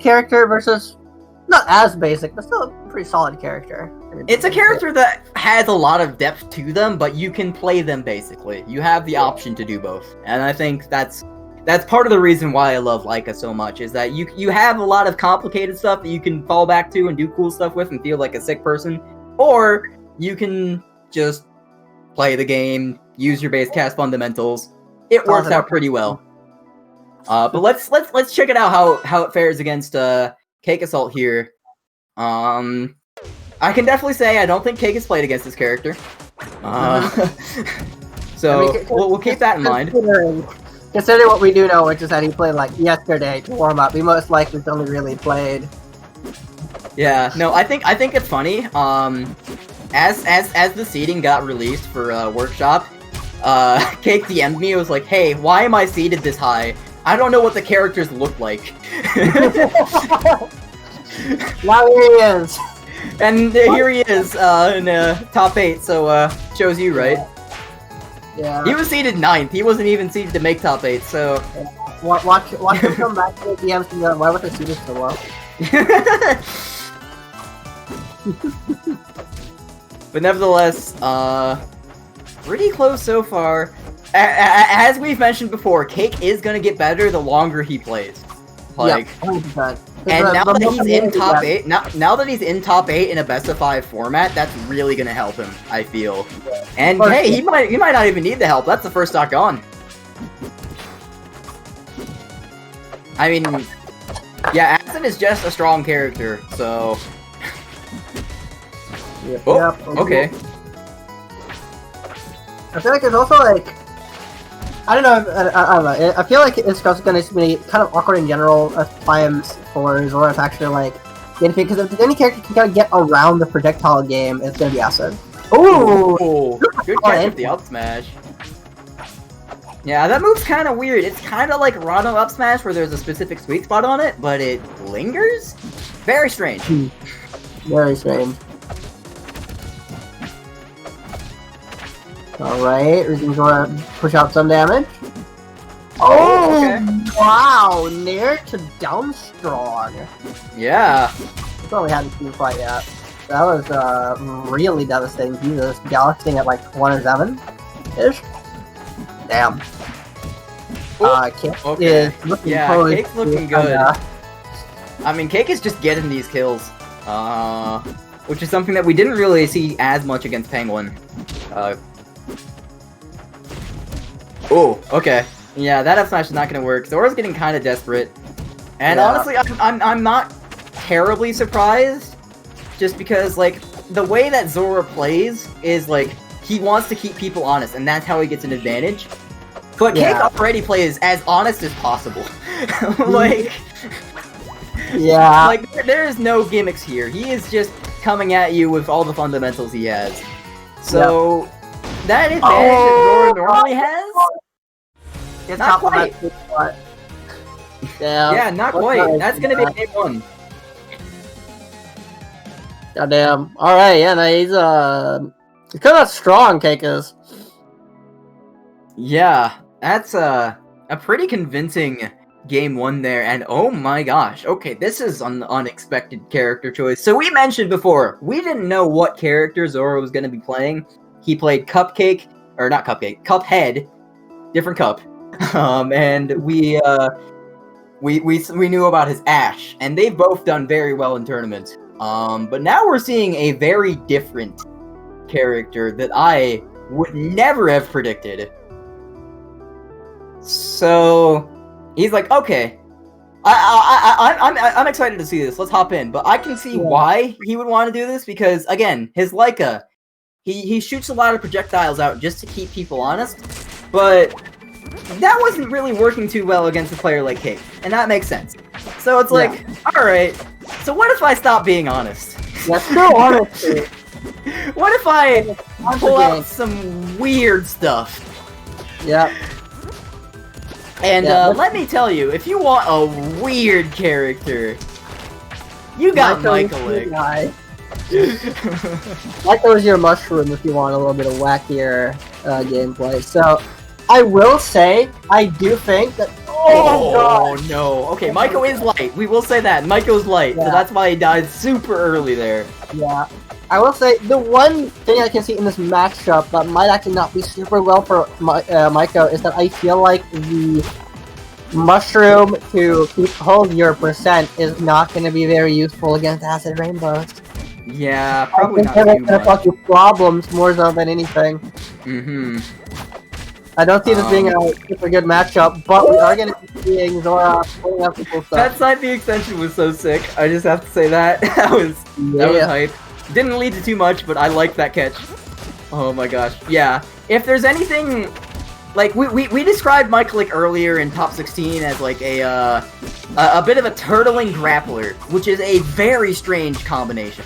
character versus not as basic, but still a pretty solid character. It's a character that has a lot of depth to them, but you can play them basically. You have the option to do both, and I think that's part of the reason why I love Laika so much, is that you have a lot of complicated stuff that you can fall back to and do cool stuff with and feel like a sick person, or you can just play the game, use your base cast fundamentals. It works out pretty well. But let's check it out how it fares against CakeAssault here. I can definitely say I don't think Cake has played against this character. So we'll keep that in mind. Considering what we do know, which is that he played like yesterday to warm up, he most likely only really played. Yeah, no, I think it's funny. As the seeding got released for Workshop, Cake DM'd me. It was like, "Hey, why am I seeded this high? I don't know what the characters look like." Now here he is. And here he is in top 8. So shows you, right? Yeah. He was seeded 9th. He wasn't even seeded to make top 8. So watch him come back to the DMs and go, "Why was the seeded so low?" But nevertheless, pretty close so far. As we've mentioned before, Cake is gonna get better the longer he plays. Like, yeah, 100%. And now that he's in top 8, now that he's in top 8 in a best of 5 format, that's really gonna help him, I feel. And hey, he might not even need the help. That's the first stock gone. I mean, yeah, Aston is just a strong character, so. Okay. I feel like it's also like, I don't know. I feel like it's also going to be kind of awkward in general at times for Zora to actually like get anything, because if any character can kind of get around the projectile game, it's going to be Aether. Ooh, good catch with the up smash. Yeah, that move's kind of weird. It's kind of like Rano up smash, where there's a specific sweet spot on it, but it lingers. Very strange. Very strange. Alright, we can go and push out some damage. Oh, okay. Wow, near to down strong. Yeah. That's all we had in team fight yet. That was really devastating. Jesus, Galaxy at like 1-7-ish. Damn. Cake is looking Cake's looking good. I mean, Cake is just getting these kills. Which is something that we didn't really see as much against Penguin. Oh, okay. Yeah, that up smash is not gonna work. Zora's getting kind of desperate, and honestly, I'm not terribly surprised, just because like the way that Zora plays is like he wants to keep people honest, and that's how he gets an advantage. But Cake already plays as honest as possible. Like, like there is no gimmicks here. He is just coming at you with all the fundamentals he has. So. That advantage that Zora normally has? It's not quite. Yeah, not quite. That's gonna be a game 1. Goddamn. Alright, yeah, no, he's kind of strong, Cake is. Yeah, that's a pretty convincing game 1 there, and oh my gosh, okay, this is an unexpected character choice. So we mentioned before, we didn't know what character Zora was gonna be playing. He played Cuphead, different cup, and we knew about his Ash, and they've both done very well in tournaments. But now we're seeing a very different character that I would never have predicted. So he's like, okay, I'm excited to see this. Let's hop in. But I can see why he would want to do this, because again, his Laika. He shoots a lot of projectiles out just to keep people honest, but that wasn't really working too well against a player like Cake, and that makes sense. So it's like, alright, so what if I stop being honest? That's no honesty. What if I pull out some weird stuff? Yeah. And let me tell you, if you want a weird character, you got Michael. Like those your mushroom if you want a little bit of wackier gameplay. So I will say I do think that God. no. Okay, Maiko is light. We will say that. Maiko's light, so Yeah. that's why he died super early there. Yeah. I will say, the one thing I can see in this matchup that might actually not be super well for Maiko is that I feel like the mushroom to hold your percent is not going to be very useful against acid rainbows. Yeah, probably not I think too they're going to much. cause you problems more so than anything. Mm-hmm. I don't see this being a super good matchup, but we are going to be seeing Zora pulling up some cool That stuff. side B extension was so sick. I just have to say that. that was hype. Didn't lead to too much, but I liked that catch. Oh my gosh. Yeah. If there's anything, like we described Michael earlier in top 16 as like a bit of a turtling grappler, which is a very strange combination.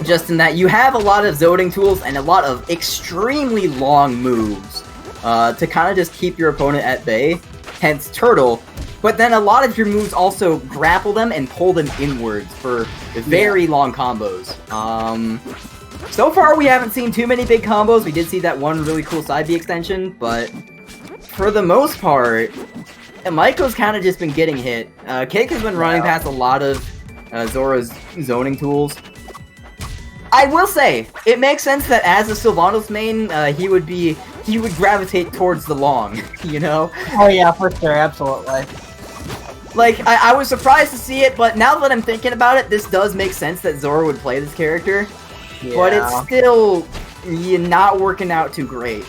Just in that you have a lot of zoning tools and a lot of extremely long moves to kind of just keep your opponent at bay, hence turtle. But then a lot of your moves also grapple them and pull them inwards for very long combos. So far we haven't seen too many big combos. We did see that one really cool side B extension, but for the most part, Maiko's kind of just been getting hit. Cake has been running past a lot of Zora's zoning tools. I will say, it makes sense that as a Sylvanos main, he would gravitate towards the long, you know? Oh yeah, for sure, absolutely. Like, I was surprised to see it, but now that I'm thinking about it, this does make sense that Zora would play this character. Yeah. But it's still not working out too great.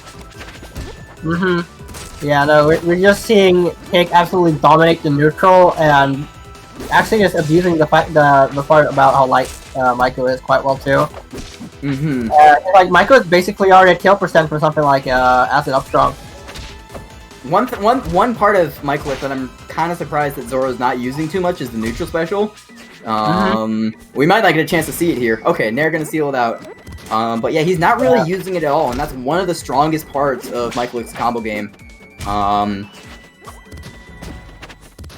Yeah, no, we're just seeing Cake absolutely dominate the neutral and actually just abusing the part about how light Maiko is quite well too. Like Maiko is basically already at kill percent for something like Acid Upstrong. One part of Michael that I'm kind of surprised that Zora's not using too much is the neutral special. We might not get a chance to see it here. Okay, Nair gonna seal it out. But yeah, he's not really using it at all, and that's one of the strongest parts of Michael's combo game.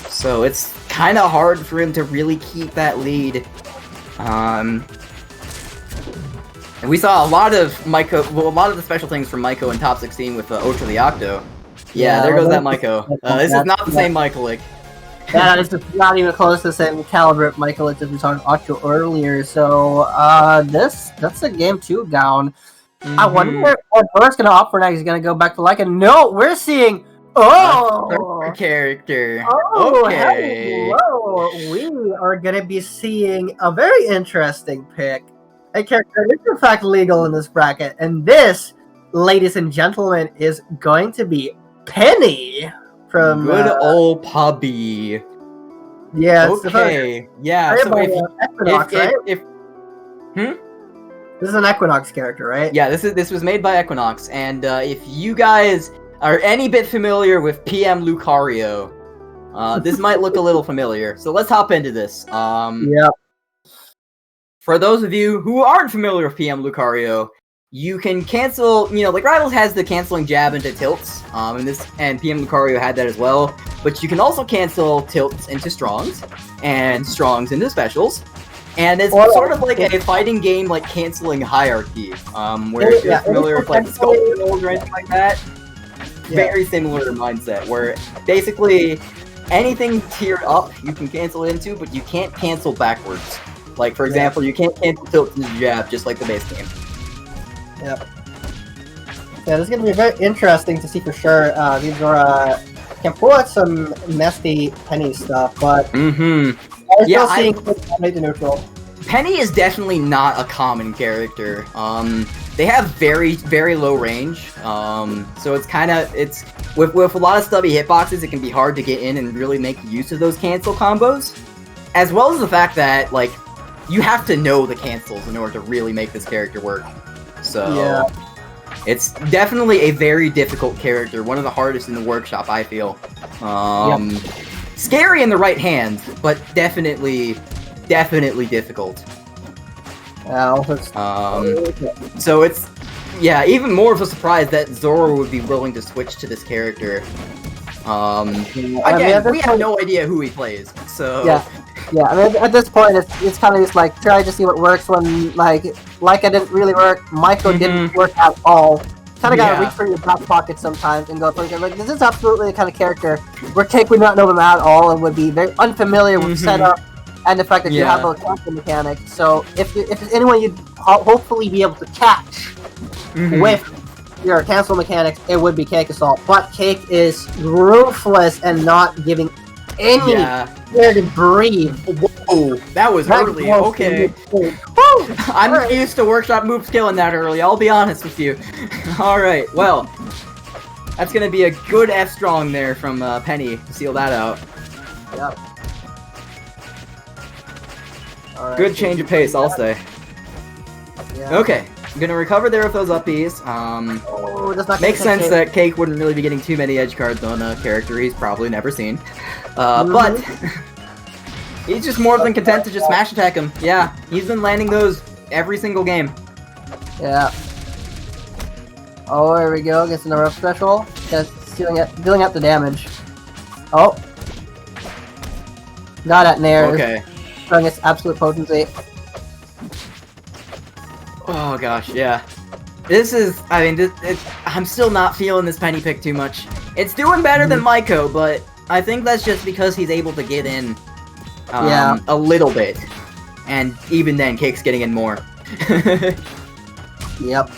So it's kind of hard for him to really keep that lead. And we saw a lot of Maiko, well, a lot of the special things from Maiko in top 16 with Ultra the Octo. Yeah, there goes that Maiko. This is not the same Michael. Yeah, it's just not even close to the same caliber of Michael as we talked Octo earlier. So that's a game 2 down. I wonder what Zora's gonna opt for next. He's gonna go back to Leica. No, we're seeing character. Oh, Okay. hello. We are gonna be seeing a very interesting pick. A character that is in fact legal in this bracket, and this, ladies and gentlemen, is going to be Penny from Good old Pubby. Yeah. Okay. Yeah. So Equinox, right? This is an Equinox character, right? Yeah. This was made by Equinox, and if you guys are any bit familiar with PM Lucario, this might look a little familiar. So let's hop into this. Yep. For those of you who aren't familiar with PM Lucario, you can cancel, like Rivals has the canceling jab into tilts, and PM Lucario had that as well, but you can also cancel tilts into strongs, and strongs into specials, and it's sort of like a fighting game, like canceling hierarchy, where if you're familiar with like scope builds or anything like that, very similar mindset, where basically anything tiered up you can cancel into, but you can't cancel backwards. Like, for example, you can't cancel tilt into jab, just like the base game. Yep. Yeah, this is going to be very interesting to see for sure. These can pull out some messy Penny stuff, but I'm still seeing dominate the neutral. Penny is definitely not a common character. They have very, very low range, so it's kind of, with a lot of stubby hitboxes, it can be hard to get in and really make use of those cancel combos, as well as the fact that, like, you have to know the cancels in order to really make this character work. So, it's definitely a very difficult character, one of the hardest in the workshop, I feel. Scary in the right hands, but definitely difficult. So it's, even more of a at that Zora would be willing to switch to this character. Again, we have no idea who he plays, so... Yeah, I mean, at this point, it's kind of just like, try to see what works when, like I didn't really work, Maiko didn't work at all. kind of gotta Yeah. reach for your back pocket sometimes and go for it. Like, this is absolutely the kind of character where Cake would not know them at all and would be very unfamiliar with setup and the fact that you have those cancel mechanics. So if there's anyone you'd hopefully be able to catch with your cancel mechanics, it would be CakeAssault. But Cake is ruthless and not giving any air to breathe. Whoa, that was early. Okay. I'm used to workshop move skilling that early, I'll be honest with you. Alright, well. That's gonna be a good F strong there from Penny to seal that out. Yep. Right, good change of pace, I'll say. Yeah. Okay, I'm gonna recover there with those uppies. Makes sense that Cake wouldn't really be getting too many edge cards on a character he's probably never seen. But he's just more than content to just smash attack him. Yeah, he's been landing those every single game. Yeah. Oh, here we go. Gets another up special. Just dealing out the damage. Oh. Got at Nair. Okay. Showing its absolute potency. Oh gosh, yeah. This is, I mean, I'm still not feeling this Penny pick too much. It's doing better than Maiko, but I think that's just because he's able to get in a little bit. And even then, Cake's getting in more. Yep.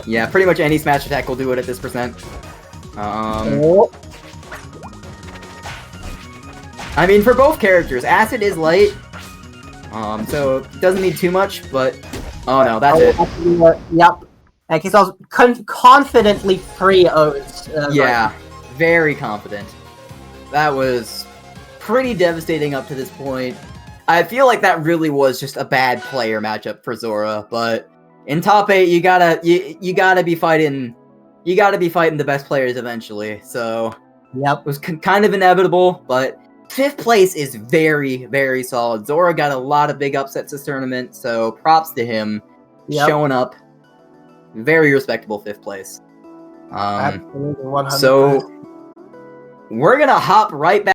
Yeah, pretty much any smash attack will do it at this percent. I mean, for both characters, Acid is light, so it doesn't need too much, but... Oh no, that's it. Yep. And he's also confidently free of its... yeah, very confident. That was pretty devastating up to this point. I feel like that really was just a bad player matchup for Zora, but in top 8, you gotta be fighting... You gotta be fighting the best players eventually, so... Yep. It was kind of inevitable, but... 5th place is very, very solid. Zora got a lot of big upsets this tournament, so props to him showing up. Very respectable 5th place. Absolutely, 100%. So, we're gonna hop right back.